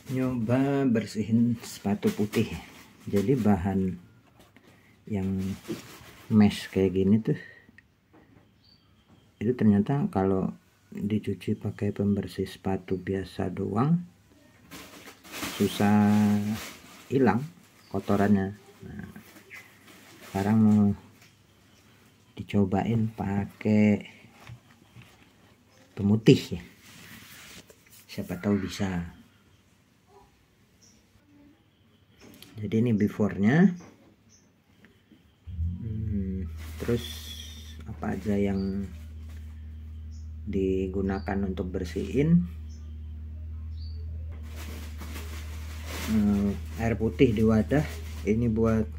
Nyoba bersihin sepatu putih. Jadi bahan yang mesh kayak gini tuh, itu ternyata kalau dicuci pakai pembersih sepatu biasa doang susah hilang kotorannya. Nah, sekarang mau dicobain pakai pemutih ya, siapa tahu bisa. Jadi ini before-nya, terus apa aja yang digunakan untuk bersihin. Air putih di wadah, ini buat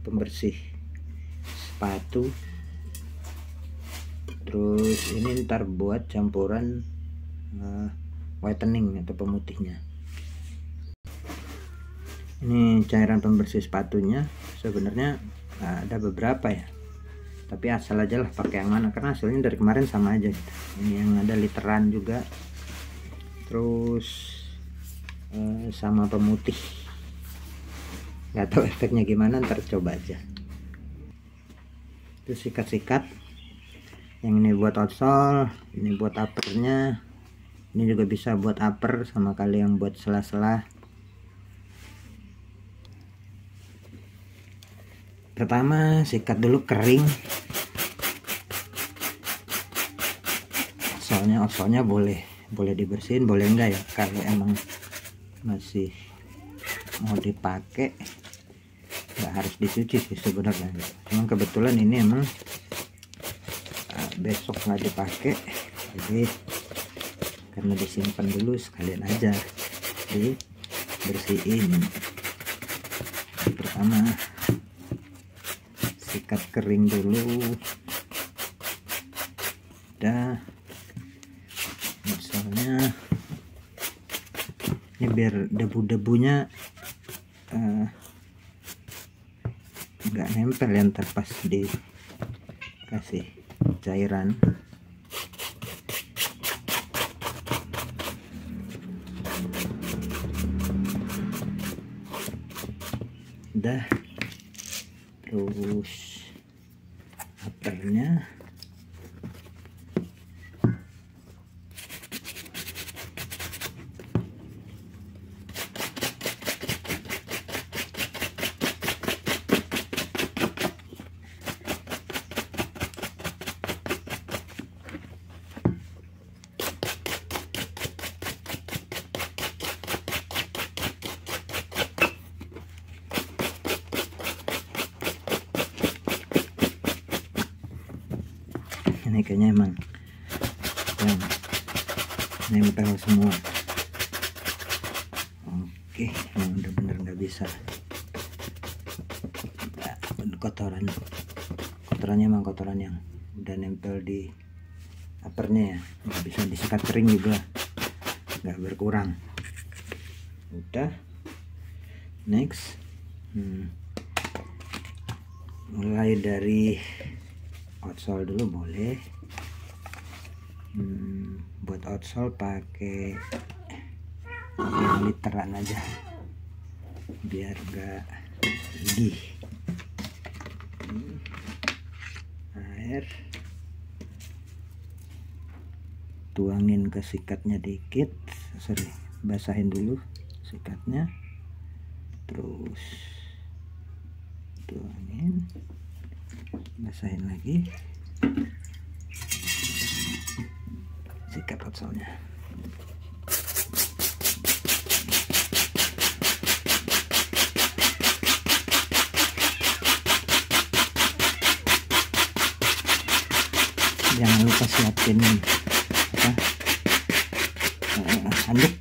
pembersih sepatu. Terus ini ntar buat campuran whitening atau pemutihnya. Ini cairan pembersih sepatunya, sebenarnya ada beberapa ya, tapi asal aja lah pakai yang mana, karena hasilnya dari kemarin sama aja gitu. Ini yang ada literan juga, terus sama pemutih. Nggak tahu efeknya gimana, ntar coba aja. Terus sikat-sikat, yang ini buat outsole, ini buat uppernya, ini juga bisa buat upper sama kali yang buat sela-sela. Pertama sikat dulu kering, outsole-nya boleh dibersihin, boleh enggak ya, kalau emang masih mau dipakai nggak harus dicuci sih sebenarnya. Cuman kebetulan ini emang besok nggak dipakai, jadi karena disimpan dulu sekalian aja dibersihin. Pertama sikat kering dulu, udah. Misalnya ini biar debu-debunya nggak nempel yang pas dikasih cairan. Udah. Terus uppernya ini kayaknya emang yang nempel semua. Oke, emang udah bener nggak bisa. Kotorannya emang kotoran yang udah nempel di uppernya ya, nggak bisa disikat kering juga nggak berkurang. Udah, next mulai dari outsole dulu boleh. Buat outsole pakai yang literan aja biar gak gigih. Air, tuangin ke sikatnya dikit, basahin dulu sikatnya, terus tuangin, basahin lagi, sikat outsole-nya. Jangan lupa siapin handuk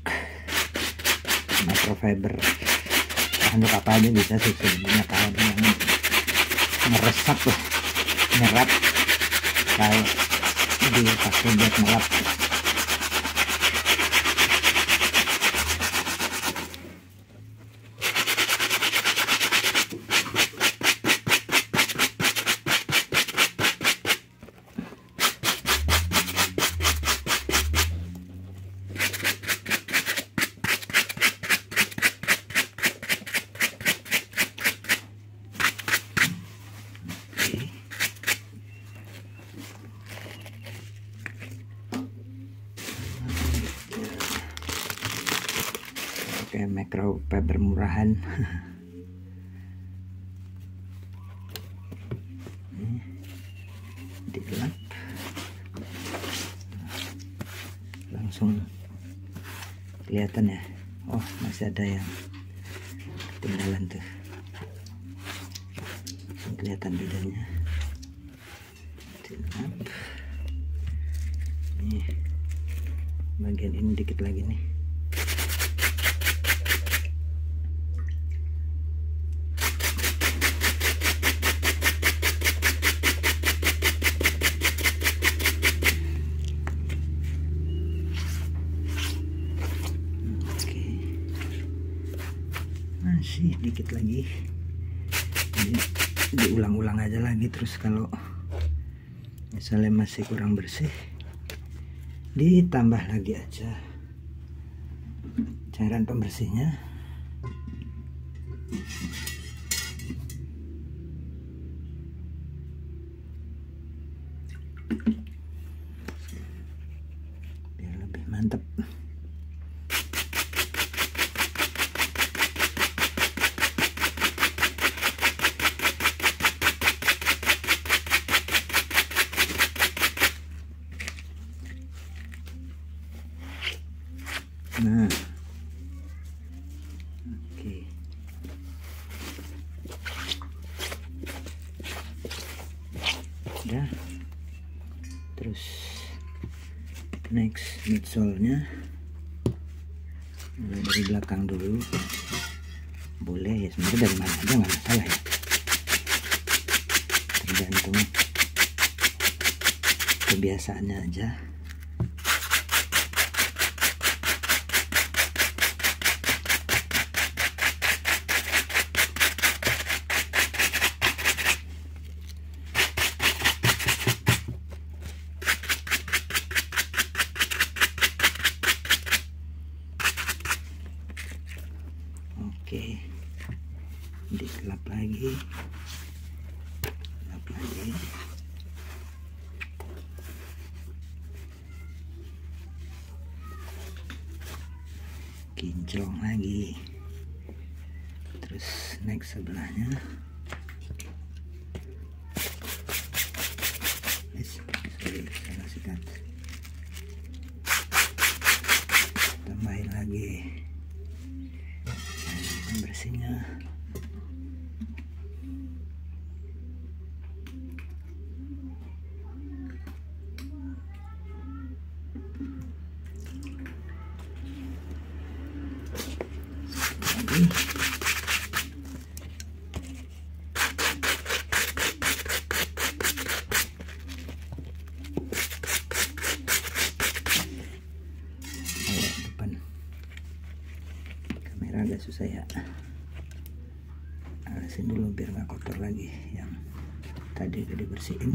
microfiber, handuk apa aja bisa sih sebenarnya, kalau yang meresap lah, nyerap, kalau dipakai buat melap. pakai microfiber murahan. Ini dilap, langsung kelihatan ya. Oh, masih ada yang ketinggalan tuh, kelihatan bedanya. Dilap. Ini bagian ini dikit lagi nih. Oke, masih dikit lagi. Ini diulang-ulang aja lagi, terus kalau misalnya masih kurang bersih ditambah lagi aja cairan pembersihnya. Biar lebih mantap. Nah, oke. Udah. Terus next midsole-nya mulai dari belakang dulu. Boleh ya, sebenarnya dari mana aja nggak masalah ya. Tergantung kebiasaannya aja. Oke, dilap lagi, lap lagi. Kinclong lagi. Terus next sebelahnya. Salah sikat. Tambahin lagi bersihnya. Lagi. Depan kamera agak susah ya. Alasin dulu biar nggak kotor lagi yang tadi udah dibersihin.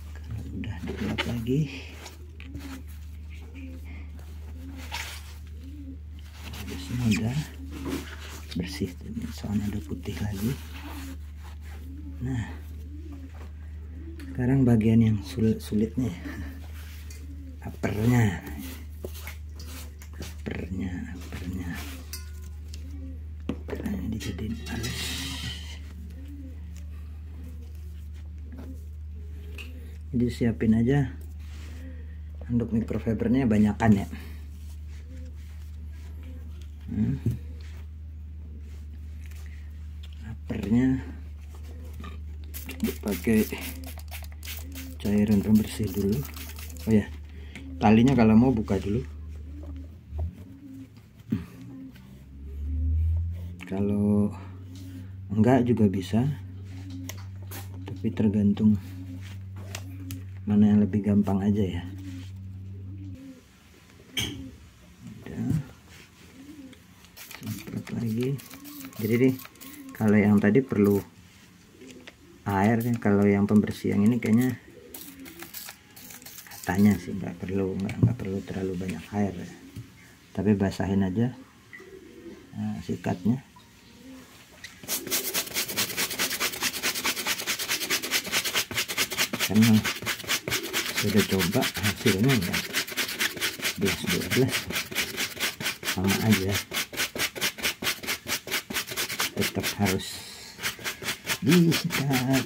Kalau udah dilap lagi, habisnya udah bersih, soalnya ada putih lagi. Nah, sekarang bagian yang sulitnya, uppernya. Karena dijadiin alas. Jadi siapin aja handuk microfibernya banyakan ya. Uppernya dipakai cairan pembersih dulu. Oh ya, talinya kalau mau buka dulu. Kalau enggak juga bisa, tapi tergantung mana yang lebih gampang aja ya. Jadi kalau yang tadi perlu air, kalau yang pembersih yang ini kayaknya katanya sih nggak perlu terlalu banyak air ya. Tapi basahin aja sikatnya. Karena sudah coba hasilnya enggak 11-12 sama aja, tetap harus disikat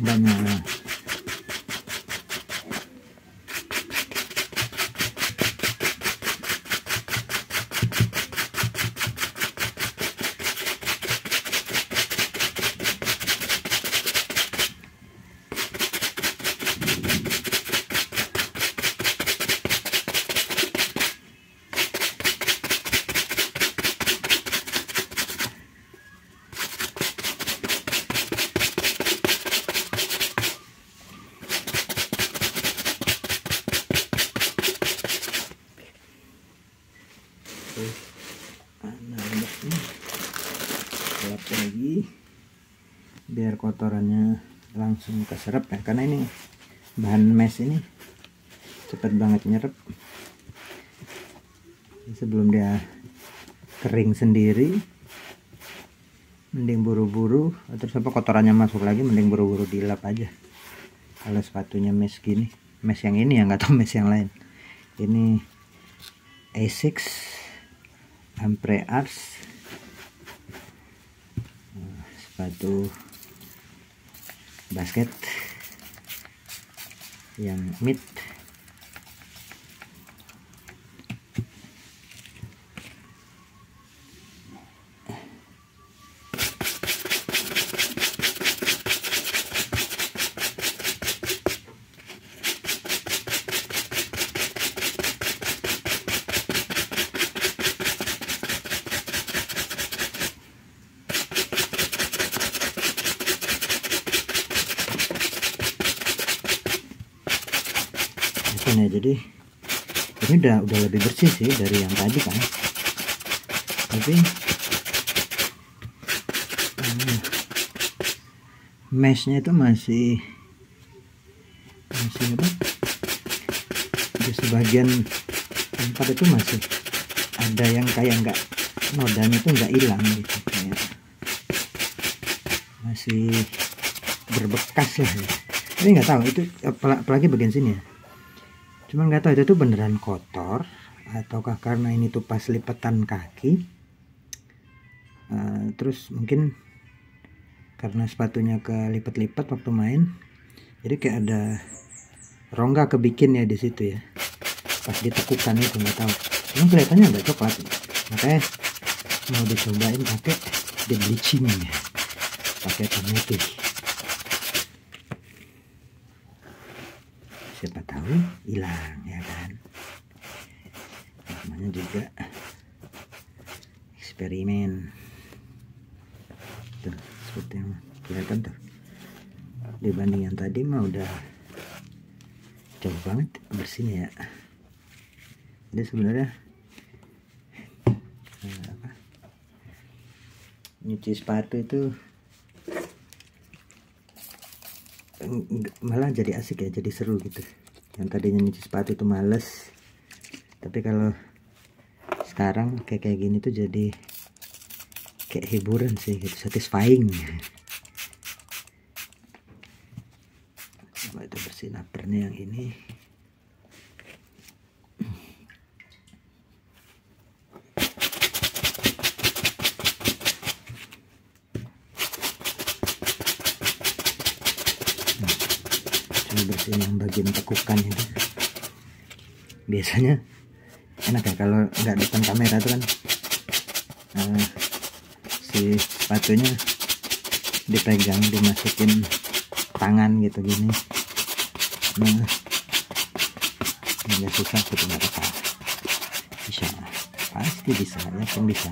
banyak. Lap lagi biar kotorannya langsung keserap ya, karena ini bahan mesh ini cepet banget nyerap. Sebelum dia kering sendiri mending buru-buru, atau sampai kotorannya masuk lagi mending buru-buru dilap aja. Kalau sepatunya mesh gini, mesh yang ini ya, nggak tahu mesh yang lain. Ini Asics Ampre Ars, sepatu basket yang mid. Ya, jadi ini udah lebih bersih sih dari yang tadi kan, tapi meshnya itu masih apa, di sebagian tempat itu masih ada yang kayak nggak, nodanya itu nggak hilang gitu, kayak masih berbekas lah ya. Tapi nggak tahu itu apalagi bagian sini ya. Cuman nggak tahu itu tuh beneran kotor ataukah karena ini tuh pas lipatan kaki. Terus mungkin karena sepatunya kelipat-lipat waktu main, jadi kayak ada rongga kebikin ya di situ ya. Pas ditekukan itu nggak tahu. Cuman kelihatannya agak coklat, makanya mau dicobain pakai di bleaching ya, pakai pemutih. Siapa tahu hilang ya kan, namanya juga eksperimen tuh. Seperti yang kelihatan tuh, dibanding yang tadi mah udah jauh banget bersihnya ya. Jadi sebenarnya nyuci sepatu itu malah jadi asik ya, jadi seru gitu. Yang tadinya nyuci sepatu itu males, tapi kalau sekarang kayak gini tuh jadi kayak hiburan sih gitu, satisfying. Coba itu bersihin uppernya yang ini. Bersihin yang bagian tekukan itu. Biasanya enak ya kalau nggak depan kamera tuh kan, si sepatunya dipegang, dimasukin tangan gitu gini. Nah, nggak susah gitu, nggak apa-apa. Bisa, pasti bisa, yakin bisa.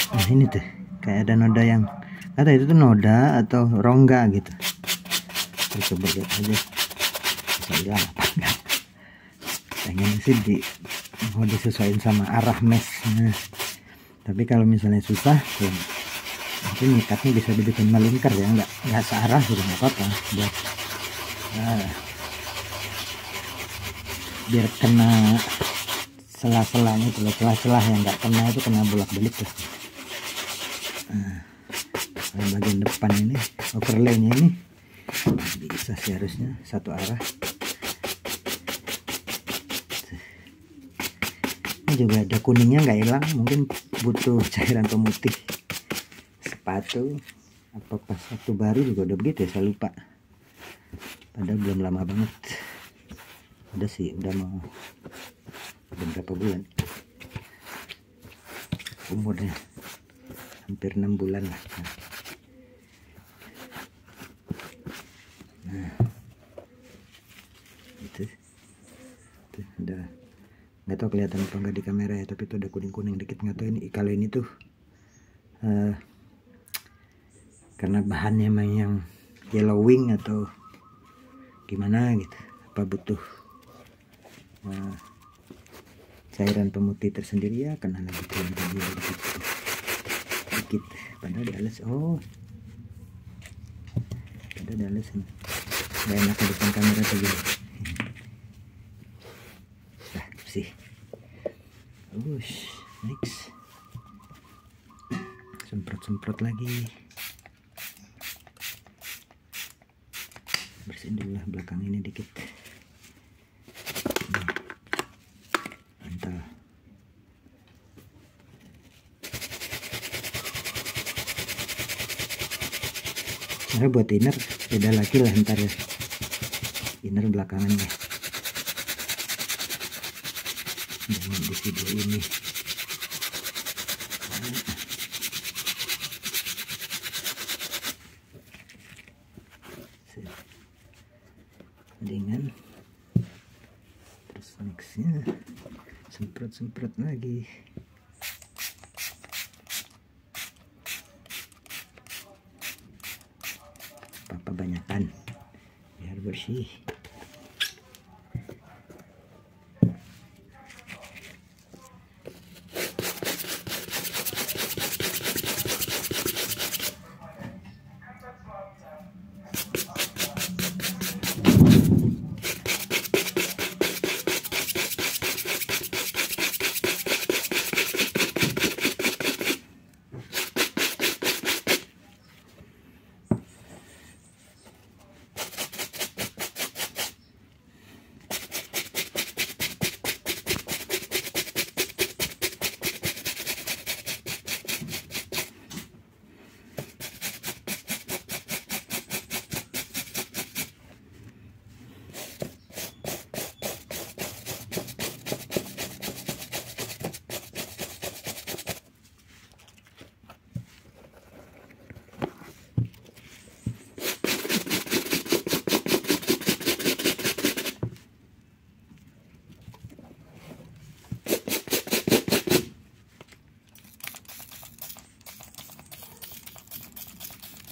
Nah ini tuh kayak ada noda yang, kata itu tuh noda atau rongga gitu. Kita coba lihat aja bisa hilang apa enggak. pengen sih mau disesuaikan sama arah mesnya, tapi kalau misalnya susah ya mungkin ikatnya bisa dibikin melingkar ya, nggak searah juga nggak apa-apa, biar kena celah-celahnya, celah-celah yang nggak kena itu kena bolak-balik tuh. Bagian depan ini overlaynya ini bisa sih harusnya satu arah. Ini juga ada kuningnya nggak hilang, mungkin butuh cairan pemutih sepatu apa pas waktu baru juga udah begitu ya, saya lupa, padahal belum lama banget, udah sih udah mau berapa bulan umurnya, hampir 6 bulan lah. Nah itu udah, nggak tahu kelihatan apa enggak di kamera ya, tapi itu ada kuning-kuning dikit, nggak tahu ini kalau ini tuh karena bahannya emang yang yellowing atau gimana gitu, apa butuh cairan pemutih tersendiri ya, kena lagi tuh dikit, padahal dialas, padahal dialas ini nggak enak di depan kamera tuh gini. Nah bersih. Next semprot lagi, bersihin dulu lah belakang ini dikit. Mantap. Nah, buat inner beda lagi lah ntar ya, inner belakangannya jangan di video ini. Dengan terus nextnya semprot lagi. Apa banyakan biar bersih.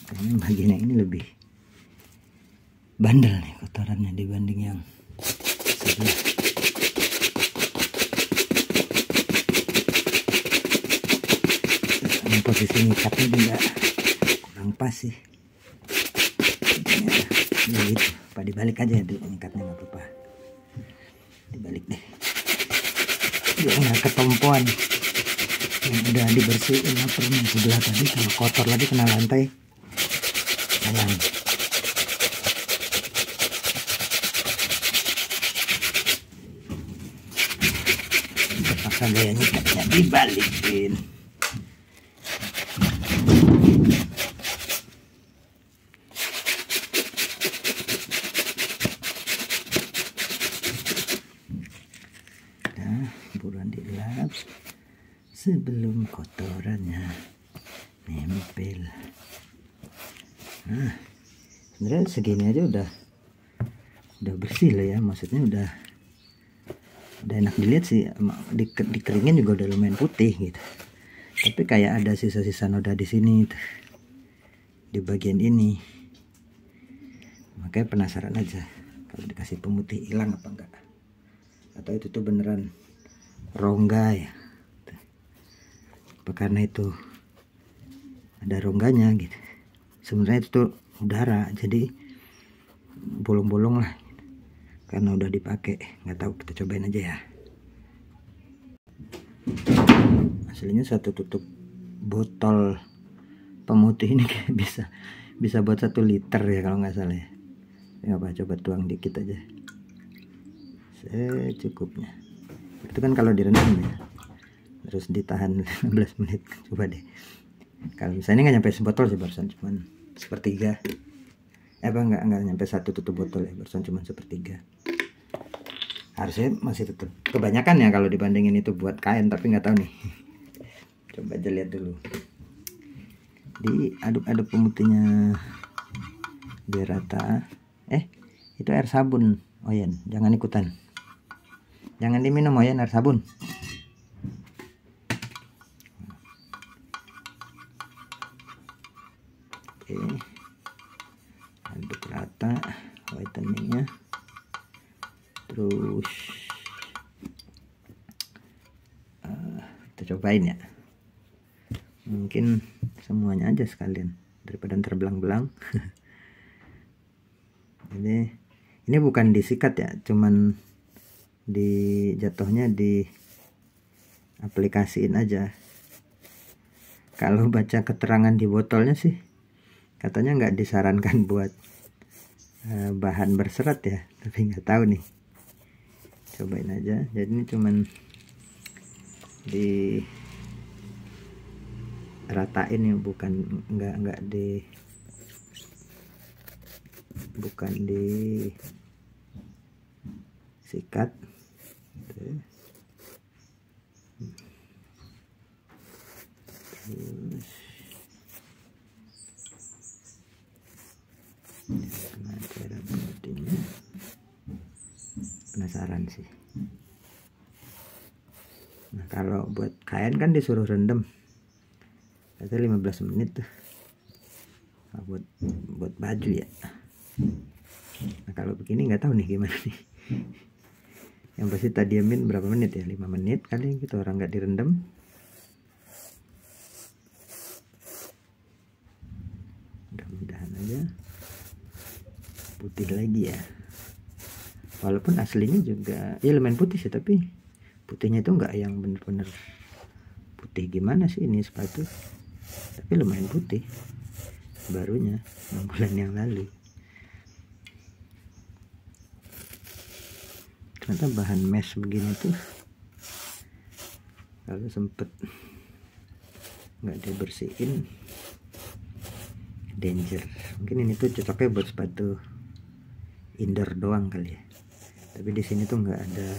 Kayaknya bagian yang ini lebih bandel nih kotorannya dibanding yang sebelah. Terus posisi ngikatnya juga kurang pas sih. Ya gitu, apa dibalik aja dulu ngikatnya, nggak apa-apa. Dibalik deh. Dia nggak ketompoan. Yang udah dibersihin apronnya sebelah tadi, kalau kotor lagi kena lantai. Sayang. Terpaksa gaya nyikatnya dibalikin. Nah, buruan dilap sebelum kotorannya nempel. Nah, sebenarnya segini aja udah bersih lah ya, maksudnya udah enak dilihat sih, dikeringin juga udah lumayan putih gitu. Tapi kayak ada sisa-sisa noda di sini tuh, di bagian ini. Makanya penasaran aja kalau dikasih pemutih hilang apa enggak. atau itu tuh beneran rongga ya, karena itu ada rongganya gitu. Sebenarnya itu tuh udara, jadi bolong-bolong lah karena udah dipakai. Nggak tahu, kita cobain aja ya. Aslinya satu tutup botol pemutih ini kayak bisa buat 1 liter ya kalau nggak salah ya. Nggak apa, coba tuang dikit aja secukupnya. Itu kan kalau direndam ya, terus ditahan 15 menit. Coba deh, kalau misalnya nggak nyampe sebotol sih barusan, cuman sepertiga. Nggak nyampe 1 tutup botol ya, barusan cuman sepertiga. Harusnya masih tetap kebanyakan ya kalau dibandingin itu buat kain, tapi nggak tahu nih. Coba aja lihat dulu, diaduk-aduk pemutihnya biar rata. Itu air sabun, Oyen, jangan ikutan, jangan diminum Oyen, air sabun. Oke, aduk rata whiteningnya. Terus kita cobain ya, mungkin semuanya aja sekalian daripada terbelang-belang. Jadi ini bukan disikat ya, cuman jatuhnya di aplikasiin aja. Kalau baca keterangan di botolnya sih katanya nggak disarankan buat bahan berserat ya, tapi nggak tahu nih, cobain aja. Jadi ini cuman di ratain ya, bukan sikat. Penasaran sih. Nah, kalau buat kain kan disuruh rendam katanya 15 menit tuh. Nah, buat baju ya. Nah, kalau begini nggak tahu nih gimana nih. Yang pasti tak diamin berapa menit ya, 5 menit kali gitu, orang nggak direndam. Mudah-mudahan aja putih lagi ya. Walaupun aslinya juga ya lumayan putih sih, tapi putihnya itu nggak yang bener-bener putih gimana sih ini sepatu, tapi lumayan putih barunya 6 bulan yang lalu. Ternyata bahan mesh begini tuh kalau sempet nggak dibersihin danger. Mungkin ini tuh cocoknya buat sepatu indoor doang kali ya, tapi di sini tuh nggak ada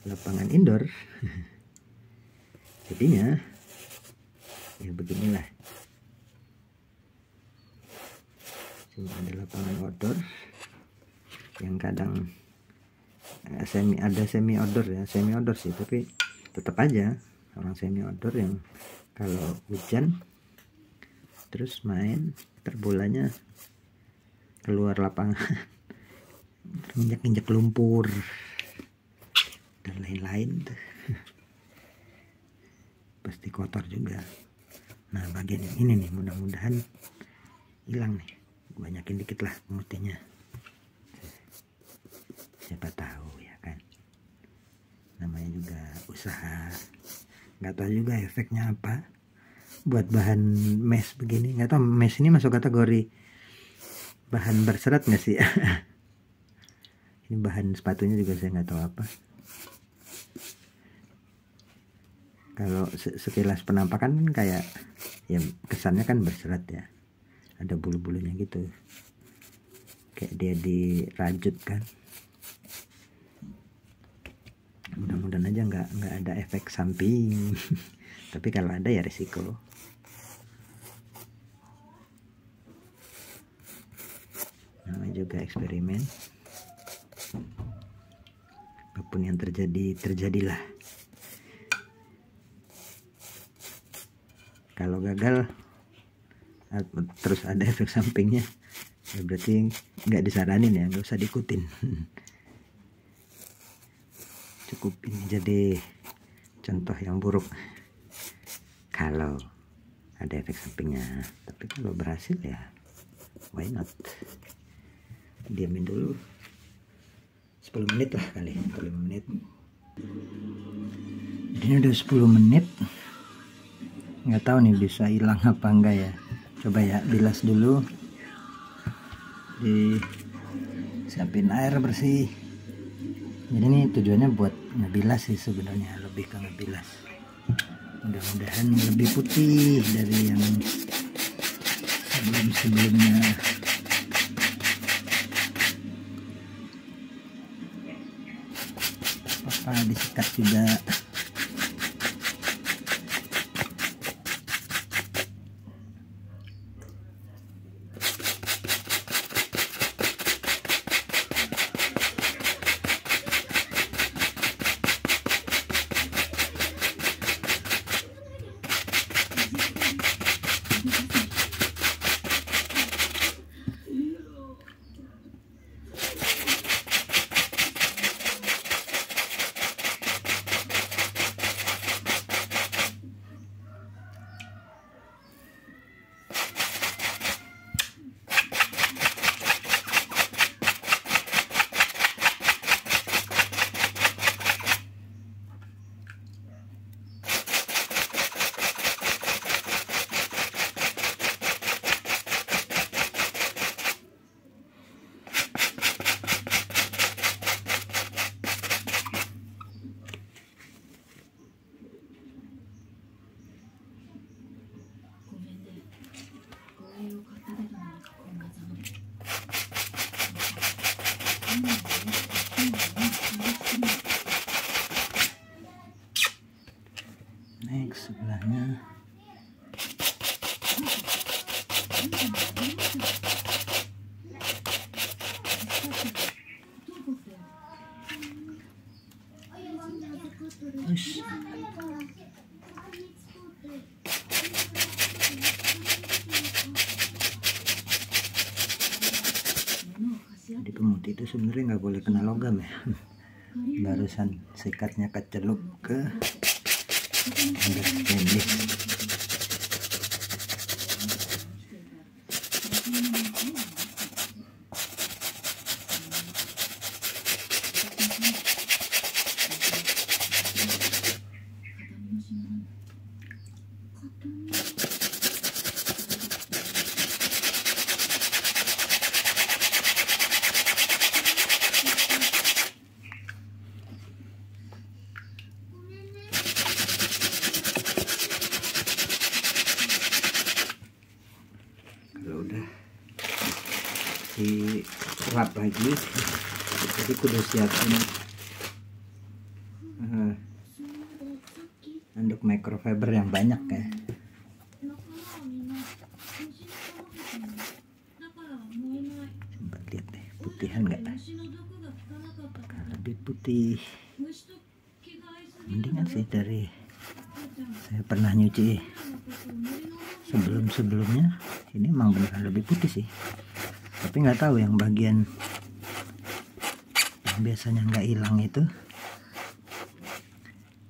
lapangan indoor. Jadinya ya beginilah, cuma ada lapangan outdoor yang kadang semi outdoor ya, semi outdoor sih, tapi tetap aja orang semi outdoor yang kalau hujan terus main terbolanya keluar lapangan, injak-injak lumpur dan lain-lain tuh. Pasti kotor juga. Nah, bagian yang ini nih mudah-mudahan hilang nih, banyakin dikit lah pemutihnya, siapa tahu ya kan, namanya juga usaha, nggak tahu juga efeknya apa buat bahan mesh begini. Nggak tahu mesh ini masuk kategori bahan berserat nggak sih? Ini bahan sepatunya juga saya nggak tahu apa. Kalau sekilas penampakan kan kayak ya kesannya kan berserat ya, ada bulu-bulunya gitu, kayak dia dirajut kan. Mudah-mudahan aja nggak ada efek samping. Tapi kalau ada ya resiko. Namanya juga eksperimen. Apapun yang terjadi, terjadilah. Kalau gagal terus ada efek sampingnya, ya berarti nggak disaranin ya, nggak usah diikutin. cukup ini jadi contoh yang buruk kalau ada efek sampingnya, tapi kalau berhasil ya why not. Diamin dulu 10 menit lah kali, 5 menit. Jadi ini udah 10 menit, nggak tahu nih bisa hilang apa enggak ya. Coba ya bilas dulu, disiapin air bersih. Jadi ini tujuannya buat ngebilas sih sebenarnya, lebih ke ngebilas. Mudah-mudahan lebih putih dari yang sebelum-sebelumnya. Apa disikat juga. Next sebelahnya. Ush. Jadi pemutih itu sebenarnya nggak boleh kena logam ya. Barusan sikatnya kecelup ke ember stainless. Kalau udah diserap lagi, jadi kudu siapin handuk microfiber yang banyak ya. Coba lihat deh, putihan nggak? Apakah lebih putih? Mendingan sih dari saya pernah nyuci sebelumnya. Ini emang beneran lebih putih sih, tapi nggak tahu yang bagian yang biasanya nggak hilang itu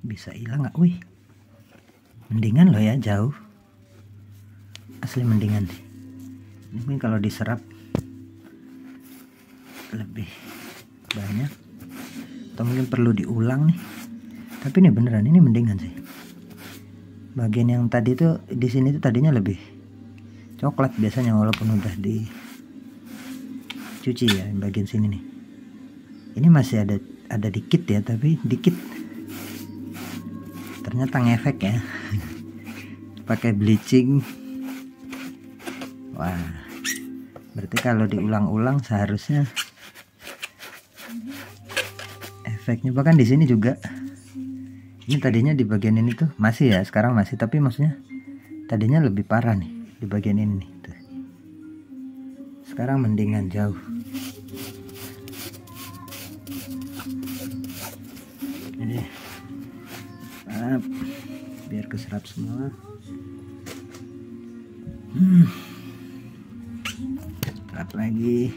bisa hilang nggak? Wih, mendingan loh ya, jauh asli mendingan. Ini kalau diserap lebih banyak, atau mungkin perlu diulang nih, tapi ini beneran ini mendingan sih. Bagian yang tadi tuh di sini tuh tadinya lebih coklat biasanya, walaupun udah dicuci ya bagian sini nih. Ini masih ada dikit ya, tapi dikit. Ternyata ngefek ya. Pakai bleaching. Wah. Berarti kalau diulang-ulang seharusnya efeknya, bahkan di sini juga. Ini tadinya di bagian ini tuh masih ya, sekarang masih, tapi maksudnya tadinya lebih parah nih di bagian ini nih. Tuh. Sekarang mendingan jauh. Ini biar keserap semua. Serap lagi.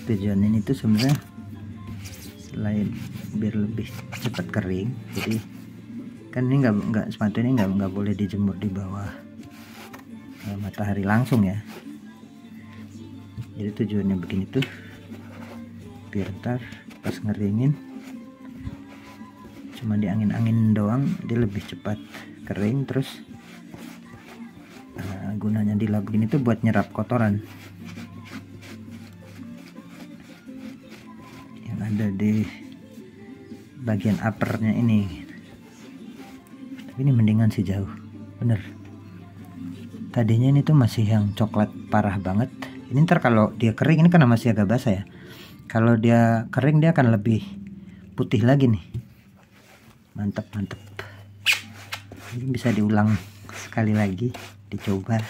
tujuan ini tuh sebenarnya selain biar lebih cepat kering, jadi kan ini nggak sepatu ini nggak boleh dijemur di bawah matahari langsung ya. Jadi tujuannya begini tuh biar ntar pas ngeringin cuma diangin-angin doang, dia lebih cepat kering. Terus gunanya dilap begini tuh buat nyerap kotoran yang ada di bagian uppernya ini. Tapi ini mendingan sih, jauh bener. Tadinya ini tuh masih yang coklat parah banget. Ini ntar kalau dia kering, ini kan masih agak basah ya, kalau dia kering dia akan lebih putih lagi nih. Mantap. Ini bisa diulang sekali lagi, dicoba.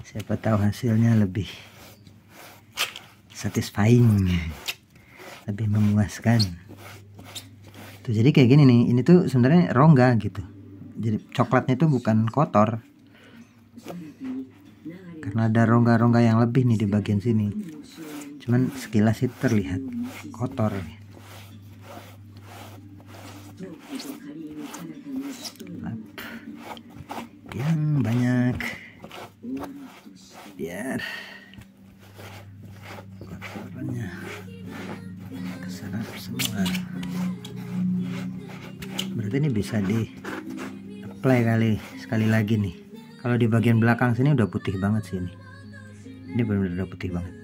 Siapa tahu hasilnya lebih satisfying, lebih memuaskan tuh. Jadi kayak gini nih, ini tuh sebenarnya rongga gitu, jadi coklatnya itu bukan kotor karena ada rongga-rongga yang lebih nih di bagian sini, cuman sekilas itu terlihat kotor. Yang banyak biar kotorannya keserap semua. Berarti ini bisa di apply sekali lagi nih. Kalau di bagian belakang sini udah putih banget sih ini benar-benar udah putih banget.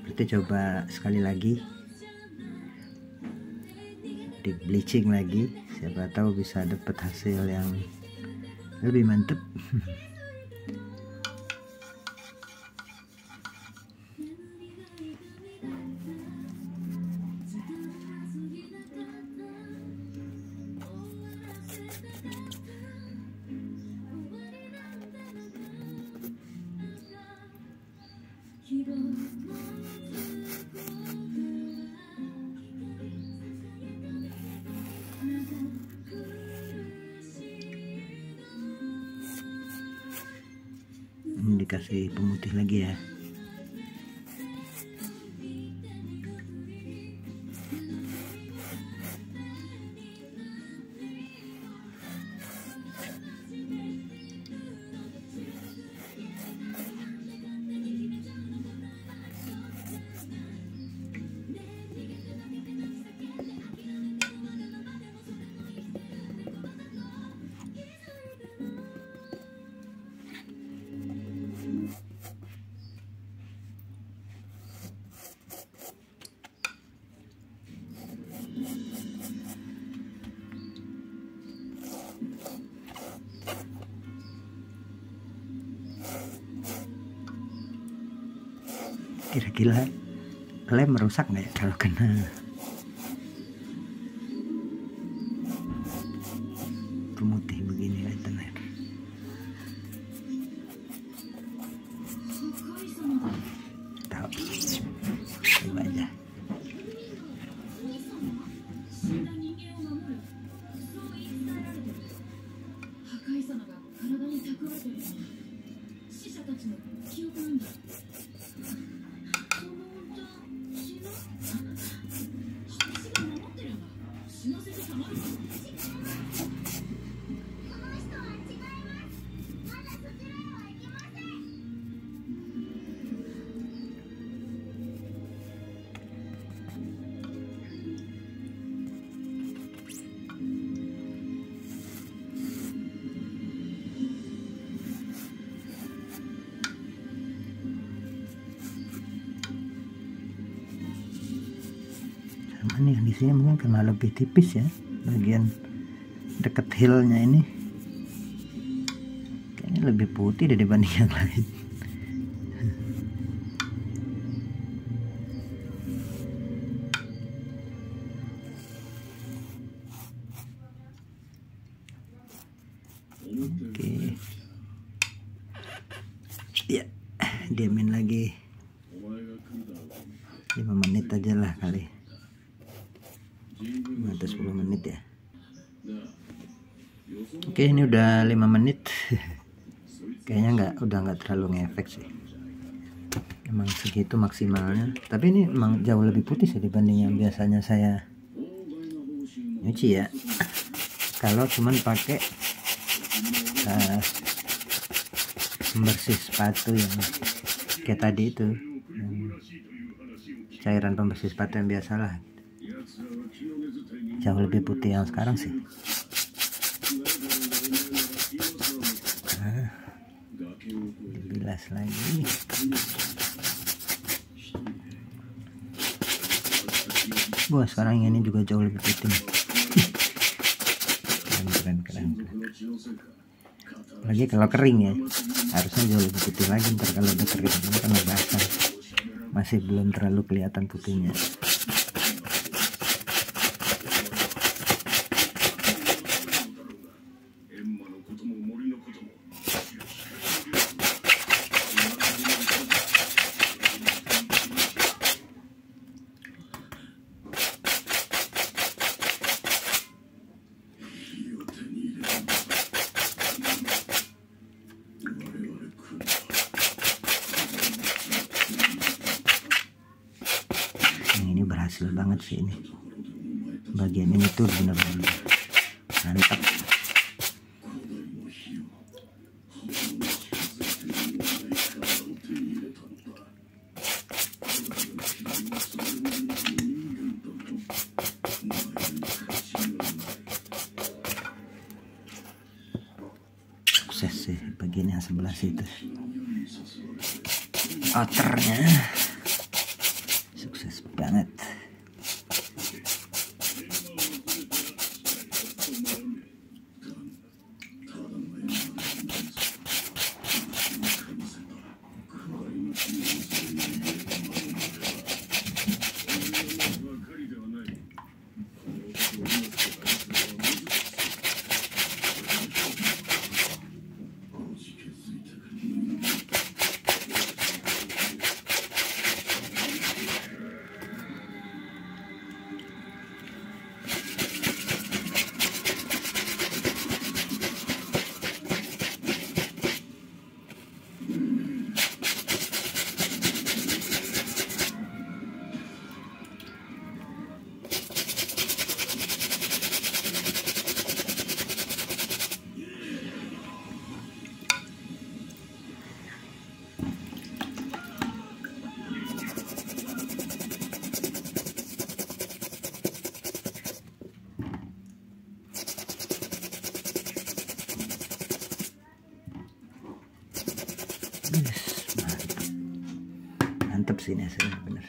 Berarti coba sekali lagi di bleaching lagi, siapa tahu bisa dapat hasil yang lebih mantep. Ini dikasih pemutih lagi ya. Kira-kira lem merusak nggak ya kalau kena pemutih begini lighten air? Tahu, coba aja. Ini yang di sini mungkin karena lebih tipis ya, bagian deket heelnya ini kayaknya lebih putih dibanding yang lain. Oke ya, diamin lagi 5 menit aja lah kali, 5 atau 10 menit ya. Oke, ini udah 5 menit. Kayaknya udah nggak terlalu ngefek sih. emang segitu maksimalnya, tapi ini emang jauh lebih putih sih dibanding yang biasanya saya nyuci ya. Kalau cuman pakai pembersih sepatu yang kayak tadi itu, cairan pembersih sepatu yang biasalah, jauh lebih putih yang sekarang sih. Dibilas lagi. Wah, sekarang ini juga jauh lebih putih. Keren. Lagi kalau kering ya, harusnya jauh lebih putih lagi. Ntar kalau udah kering, ini kan udah basah, masih belum terlalu kelihatan putihnya. Ini berhasil banget sih ini. Bagian ini tuh benar-benar mantap. Sukses sih bagian yang sebelah situ. Outernya sukses banget. Mantap sih ini hasilnya bener.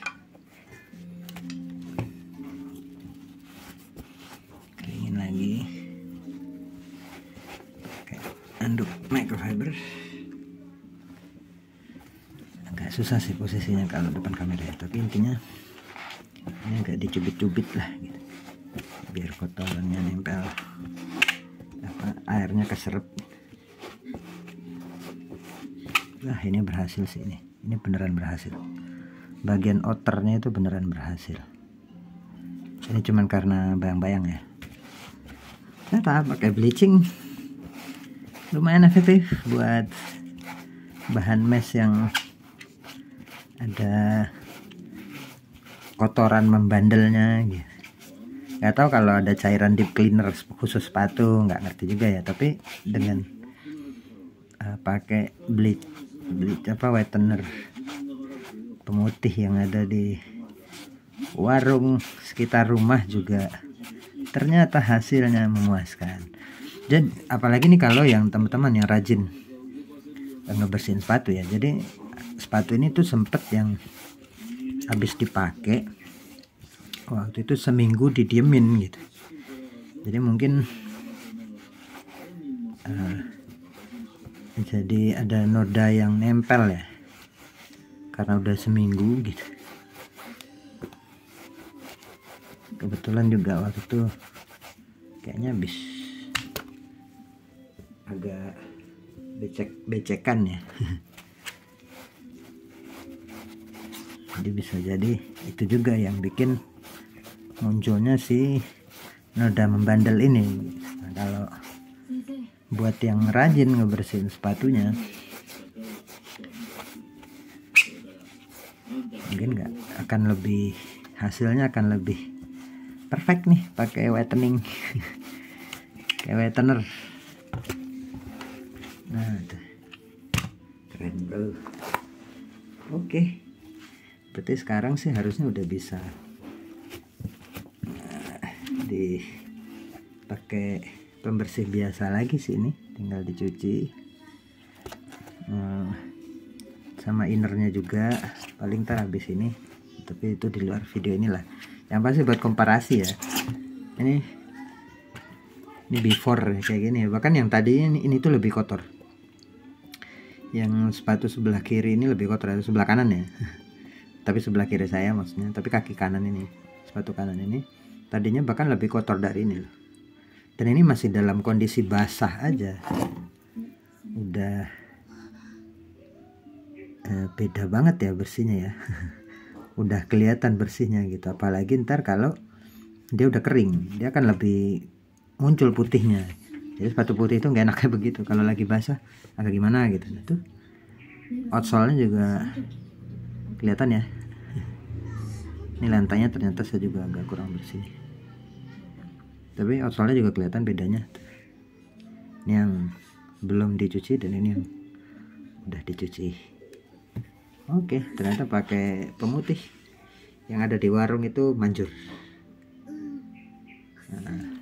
Keringin lagi pakai anduk microfiber. Agak susah sih posisinya kalau depan kamera ya, tapi intinya ini agak dicubit-cubit lah gitu, biar kotorannya nempel, airnya keserap. Nah, ini berhasil sih ini beneran berhasil. Bagian outernya itu beneran berhasil. Ini cuman karena bayang-bayang ya. Ternyata pakai bleaching lumayan efektif buat bahan mesh yang ada kotoran membandelnya gitu. Gak tahu kalau ada cairan deep cleaner khusus sepatu, nggak ngerti juga ya. Tapi dengan pakai bleach whitener pemutih yang ada di warung sekitar rumah juga ternyata hasilnya memuaskan. Jadi apalagi nih kalau yang teman-teman yang rajin ngebersihin sepatu ya. Jadi sepatu ini tuh sempet yang habis dipakai waktu itu seminggu didiemin gitu. Jadi mungkin jadi ada noda yang nempel ya, karena udah seminggu gitu. Kebetulan juga waktu itu kayaknya habis agak becekan ya. Jadi bisa jadi itu juga yang bikin munculnya si noda membandel ini. Nah, kalau buat yang rajin ngebersihin sepatunya, mungkin nggak akan lebih, hasilnya akan lebih perfect nih pakai whitening kayak whitener. Nah tuh keren bro. Oke, berarti sekarang sih harusnya udah bisa dipakai pembersih biasa lagi sih. Ini tinggal dicuci sama innernya juga paling ntar habis ini, tapi itu di luar video inilah. Yang pasti buat komparasi ya, ini before kayak gini ya. Bahkan yang tadi ini tuh lebih kotor, yang sepatu sebelah kiri ini lebih kotor, atau sebelah kanan ya tapi sebelah kiri saya maksudnya, tapi kaki kanan ini, sepatu kanan ini tadinya bahkan lebih kotor dari ini loh. Dan ini masih dalam kondisi basah aja, udah beda banget ya bersihnya ya udah kelihatan bersihnya gitu. Apalagi ntar kalau dia udah kering, dia akan lebih muncul putihnya. Jadi sepatu putih itu nggak enaknya begitu, kalau lagi basah agak gimana gitu. Nah, tuh outsole-nya juga kelihatan ya. Ini lantainya ternyata saya juga agak kurang bersih, tapi outsole-nya juga kelihatan bedanya. Ini yang belum dicuci dan ini yang udah dicuci. Oke, ternyata pakai pemutih yang ada di warung itu manjur. Nah,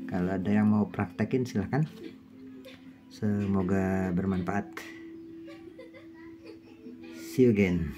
kalau ada yang mau praktekin silahkan, semoga bermanfaat. See you again.